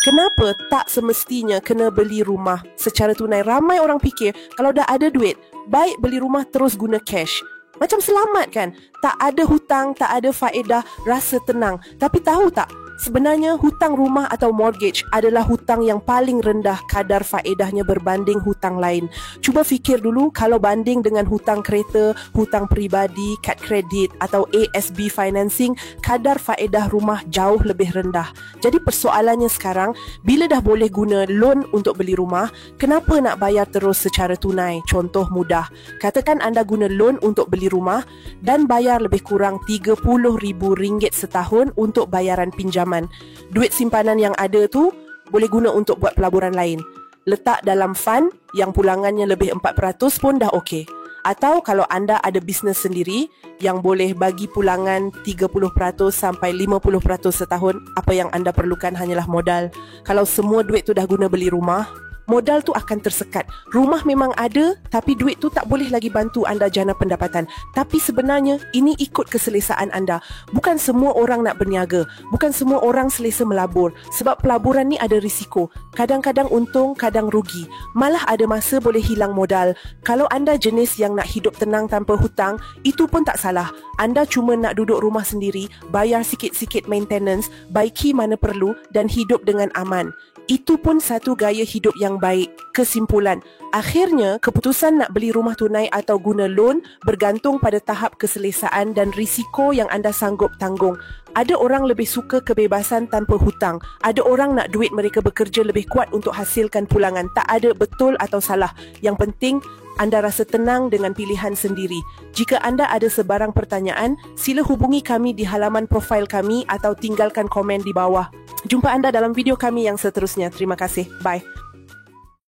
Kenapa tak semestinya kena beli rumah secara tunai? Ramai orang fikir kalau dah ada duit, baik beli rumah terus guna cash. Macam selamat kan? Tak ada hutang, tak ada faedah, rasa tenang. Tapi tahu tak? Sebenarnya hutang rumah atau mortgage adalah hutang yang paling rendah kadar faedahnya berbanding hutang lain. Cuba fikir dulu kalau banding dengan hutang kereta, hutang peribadi, kad kredit atau ASB financing, kadar faedah rumah jauh lebih rendah. Jadi persoalannya sekarang, bila dah boleh guna loan untuk beli rumah, kenapa nak bayar terus secara tunai? Contoh mudah, katakan anda guna loan untuk beli rumah dan bayar lebih kurang RM30,000 setahun untuk bayaran pinjaman. Duit simpanan yang ada tu boleh guna untuk buat pelaburan lain. Letak dalam fund yang pulangannya lebih 4% pun dah okey. Atau kalau anda ada bisnes sendiri yang boleh bagi pulangan 30% sampai 50% setahun, apa yang anda perlukan hanyalah modal. Kalau semua duit tu dah guna beli rumah, modal tu akan tersekat. Rumah memang ada, tapi duit tu tak boleh lagi bantu anda jana pendapatan. Tapi sebenarnya ini ikut keselesaan anda. Bukan semua orang nak berniaga, bukan semua orang selesa melabur. Sebab pelaburan ni ada risiko. Kadang-kadang untung, kadang rugi. Malah ada masa boleh hilang modal. Kalau anda jenis yang nak hidup tenang tanpa hutang, itu pun tak salah. Anda cuma nak duduk rumah sendiri, bayar sikit-sikit maintenance, baiki mana perlu dan hidup dengan aman. Itu pun satu gaya hidup yang baik. Kesimpulan, akhirnya keputusan nak beli rumah tunai atau guna loan bergantung pada tahap keselesaan dan risiko yang anda sanggup tanggung. Ada orang lebih suka kebebasan tanpa hutang. Ada orang nak duit mereka bekerja lebih kuat untuk hasilkan pulangan. Tak ada betul atau salah. Yang penting, anda rasa tenang dengan pilihan sendiri. Jika anda ada sebarang pertanyaan, sila hubungi kami di halaman profil kami atau tinggalkan komen di bawah. Jumpa anda dalam video kami yang seterusnya. Terima kasih. Bye.